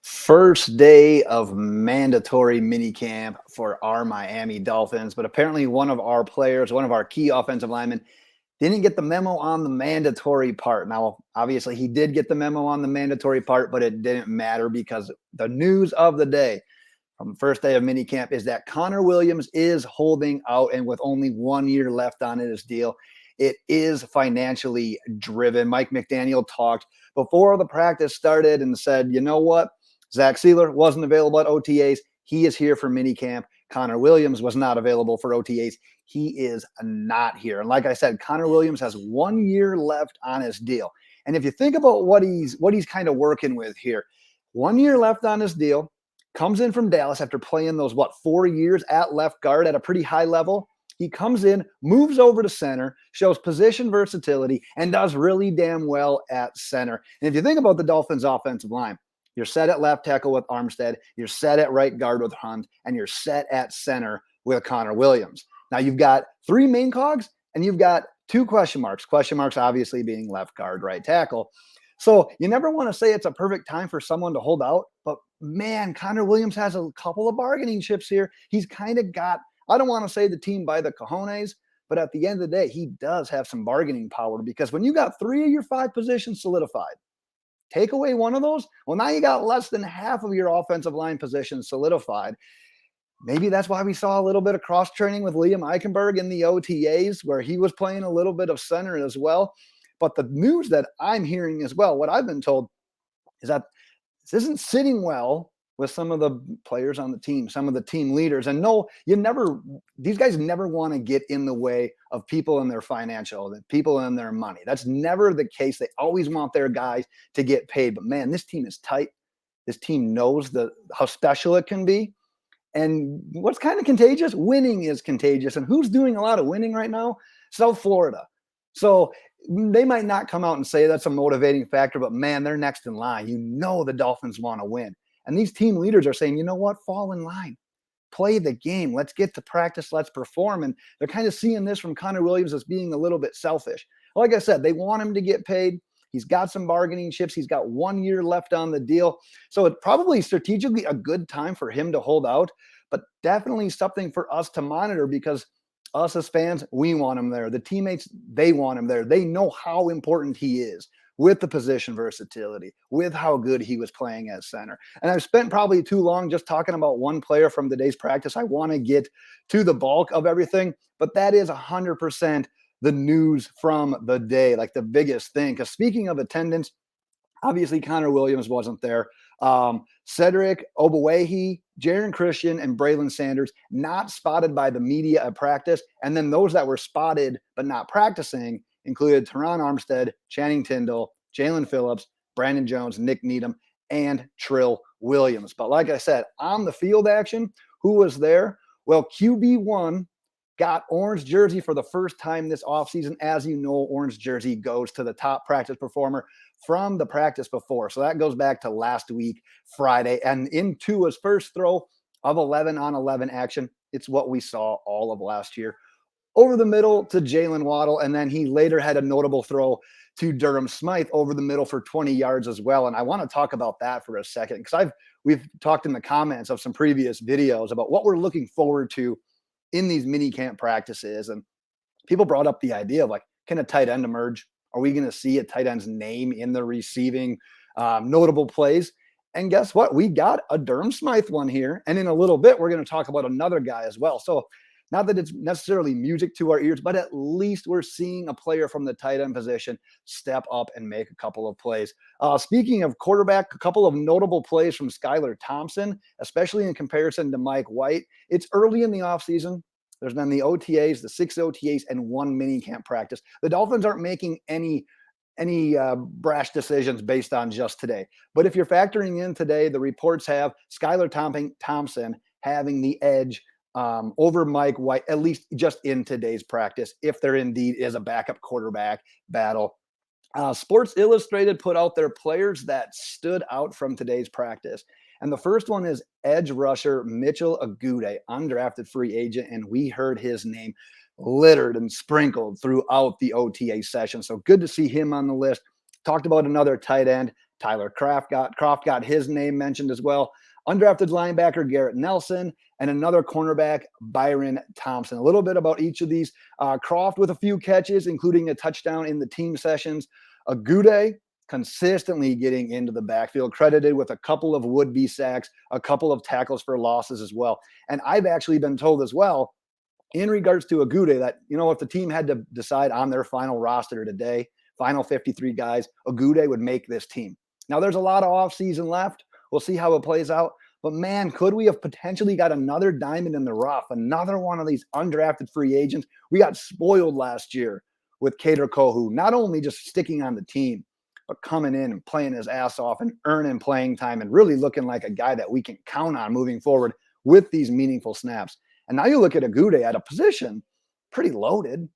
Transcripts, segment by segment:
First day of mandatory minicamp for our Miami Dolphins, but apparently one of our players, one of our key offensive linemen, didn't get the memo on the mandatory part. Now, obviously, he did get the memo on the mandatory part, but it didn't matter because the news of the day from the first day of minicamp is that Connor Williams is holding out, and with only 1 year left on his deal, it is financially driven. Mike McDaniel talked before the practice started and said, you know what? Zach Sealer wasn't available at OTAs. He is here for minicamp. Connor Williams was not available for OTAs. He is not here. And like I said, Connor Williams has 1 year left on his deal. And if you think about what he's kind of working with here, 1 year left on his deal, comes in from Dallas after playing those 4 years at left guard at a pretty high level. He comes in, moves over to center, shows position versatility, and does really damn well at center. And if you think about the Dolphins' offensive line, you're set at left tackle with Armstead, you're set at right guard with Hunt, and you're set at center with Connor Williams. Now you've got three main cogs, and you've got two question marks. Question marks obviously being left guard, right tackle. So you never want to say it's a perfect time for someone to hold out, but man, Connor Williams has a couple of bargaining chips here. He's kind of got, I don't want to say the team by the cojones, but at the end of the day, he does have some bargaining power because when you got three of your five positions solidified, take away one of those, well, now you got less than half of your offensive line positions solidified. Maybe that's why we saw a little bit of cross training with Liam Eichenberg in the OTAs, where he was playing a little bit of center as well. But the news that I'm hearing as well, what I've been told, is that this isn't sitting well with some of the players on the team, some of the team leaders. And no, these guys never want to get in the way of people and their financial, the people and their money. That's never the case. They always want their guys to get paid. But man, this team is tight. This team knows how special it can be. And what's kind of contagious? Winning is contagious. And who's doing a lot of winning right now? South Florida. So they might not come out and say that's a motivating factor, but man, they're next in line. You know the Dolphins want to win. And these team leaders are saying, you know what? Fall in line. Play the game. Let's get to practice. Let's perform. And they're kind of seeing this from Connor Williams as being a little bit selfish. Like I said, they want him to get paid. He's got some bargaining chips. He's got 1 year left on the deal. So it's probably strategically a good time for him to hold out, but definitely something for us to monitor because us as fans, we want him there. The teammates, they want him there. They know how important he is with the position versatility, with how good he was playing as center. And I've spent probably too long just talking about one player from today's practice. I want to get to the bulk of everything, but that is 100% the news from the day, like the biggest thing. Because speaking of attendance, obviously Connor Williams wasn't there. Cedric Obuehi, Jaron Christian, and Braylon Sanders not spotted by the media at practice. And then those that were spotted but not practicing included Teron Armstead, Channing Tindall, Jaylen Phillips, Brandon Jones, Nick Needham, and Trill Williams. But like I said, on the field action, who was there? Well, QB1 got orange jersey for the first time this offseason. As you know, orange jersey goes to the top practice performer from the practice before. So that goes back to last week, Friday. And in Tua's first throw of 11-on-11 action, it's what we saw all of last year. Over the middle to Jaylen Waddle, and then he later had a notable throw to Durham Smythe over the middle for 20 yards as well. And I want to talk about that for a second because we've talked in the comments of some previous videos about what we're looking forward to in these mini camp practices. And people brought up the idea of like, can a tight end emerge? Are we going to see a tight end's name in the receiving notable plays? And guess what? We got a Durham Smythe one here. And in a little bit, we're going to talk about another guy as well. So not that it's necessarily music to our ears, but at least we're seeing a player from the tight end position step up and make a couple of plays. Speaking of quarterback, a couple of notable plays from Skylar Thompson, especially in comparison to Mike White. It's early in the offseason. There's been the OTAs, the 6 OTAs, and 1 minicamp practice. The Dolphins aren't making any brash decisions based on just today. But if you're factoring in today, the reports have Skylar Thompson having the edge over Mike White, at least just in today's practice, if there indeed is a backup quarterback battle. Sports Illustrated put out their players that stood out from today's practice. And the first one is edge rusher Mitchell Agude, undrafted free agent, and we heard his name littered and sprinkled throughout the OTA session. So good to see him on the list. Talked about another tight end, Tyler Croft got his name mentioned as well. Undrafted linebacker Garrett Nelson, and another cornerback, Byron Thompson. A little bit about each of these. Croft with a few catches, including a touchdown in the team sessions. Agude consistently getting into the backfield, credited with a couple of would-be sacks, a couple of tackles for losses as well. And I've actually been told as well, in regards to Agude, that, if the team had to decide on their final roster today, final 53 guys, Agude would make this team. Now, there's a lot of offseason left. We'll see how it plays out. But, man, could we have potentially got another diamond in the rough, another one of these undrafted free agents? We got spoiled last year with Kader Kohu, not only just sticking on the team, but coming in and playing his ass off and earning playing time and really looking like a guy that we can count on moving forward with these meaningful snaps. And now you look at Agude at a position pretty loaded.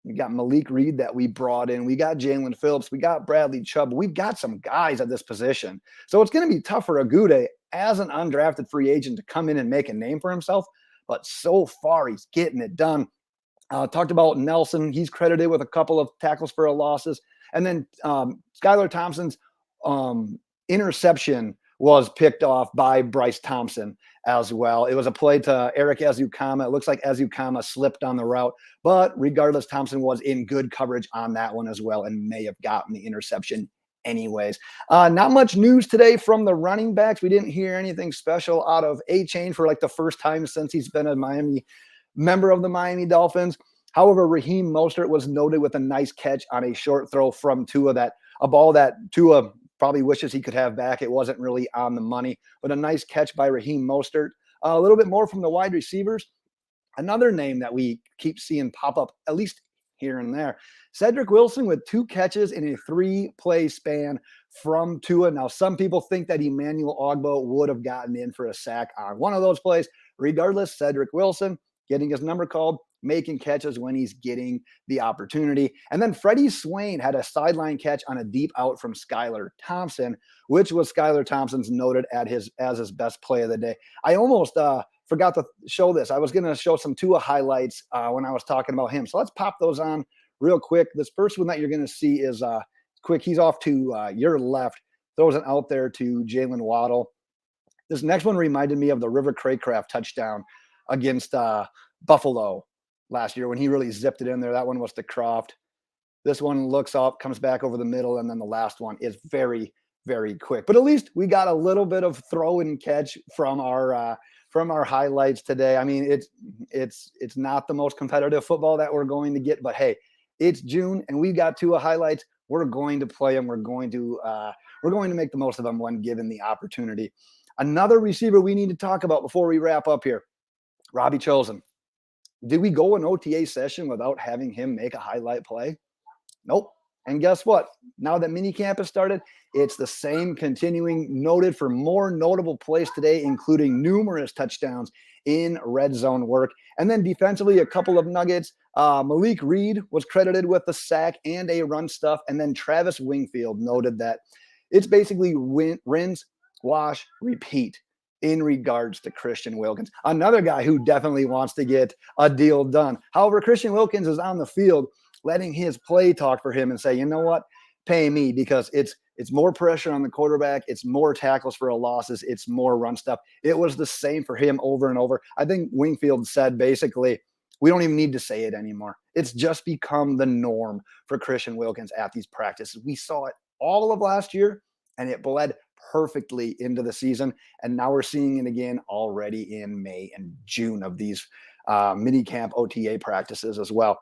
We got Malik Reed that we brought in. We got Jaylen Phillips. We got Bradley Chubb. We've got some guys at this position. So it's going to be tough for Agude as an undrafted free agent to come in and make a name for himself. But so far, he's getting it done. Talked about Nelson. He's credited with a couple of tackles for losses. And then Skylar Thompson's interception was picked off by Bryce Thompson as well. It was a play to Eric Ezukama. It looks like Ezukama slipped on the route, but regardless, Thompson was in good coverage on that one as well and may have gotten the interception anyways. Not much news today from the running backs. We didn't hear anything special out of A-Chain for like the first time since he's been a member of the Miami Dolphins. However, Raheem Mostert was noted with a nice catch on a short throw from Tua, a ball that Tua probably wishes he could have back. It wasn't really on the money, but a nice catch by Raheem Mostert. A little bit more from the wide receivers. Another name that we keep seeing pop up, at least here and there, Cedric Wilson with 2 catches in a 3-play span from Tua. Now, some people think that Emmanuel Ogbo would have gotten in for a sack on one of those plays. Regardless, Cedric Wilson getting his number called, making catches when he's getting the opportunity. And then Freddie Swain had a sideline catch on a deep out from Skylar Thompson, which was Skylar Thompson's noted as his best play of the day. I almost forgot to show this. I was going to show some Tua highlights when I was talking about him. So let's pop those on real quick. This first one that you're going to see is quick. He's off to your left, throws it out there to Jaylen Waddle. This next one reminded me of the River Craycraft touchdown against Buffalo last year when he really zipped it in there. That one was to Croft. This one looks up, comes back over the middle, and then the last one is very, very quick. But at least we got a little bit of throw and catch from our highlights today. I mean, it's not the most competitive football that we're going to get, but hey, it's June and we got 2 highlights. We're going to play them. We're going to make the most of them when given the opportunity. Another receiver we need to talk about before we wrap up here, Robbie Chosen. Did we go an OTA session without having him make a highlight play? Nope. And guess what? Now that minicamp has started, it's the same, continuing, noted for more notable plays today, including numerous touchdowns in red zone work. And then defensively, a couple of nuggets. Malik Reed was credited with the sack and a run stuff. And then Travis Wingfield noted that it's basically rinse, wash, repeat in regards to Christian Wilkins, another guy who definitely wants to get a deal done. However, Christian Wilkins is on the field letting his play talk for him and say, you know what, pay me, because it's more pressure on the quarterback. It's more tackles for losses. It's more run stuff. It was the same for him over and over. I think Wingfield said basically, we don't even need to say it anymore. It's just become the norm for Christian Wilkins at these practices. We saw it all of last year, and it bled perfectly into the season. And now we're seeing it again already in May and June of these minicamp OTA practices as well.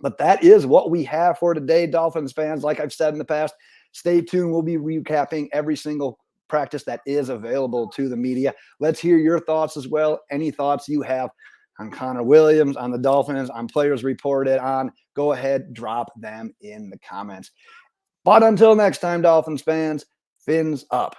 But that is what we have for today, Dolphins fans. Like I've said in the past, stay tuned. We'll be recapping every single practice that is available to the media. Let's hear your thoughts as well. Any thoughts you have on Connor Williams, on the Dolphins, on players reported on, go ahead, drop them in the comments. But until next time, Dolphins fans, fins up.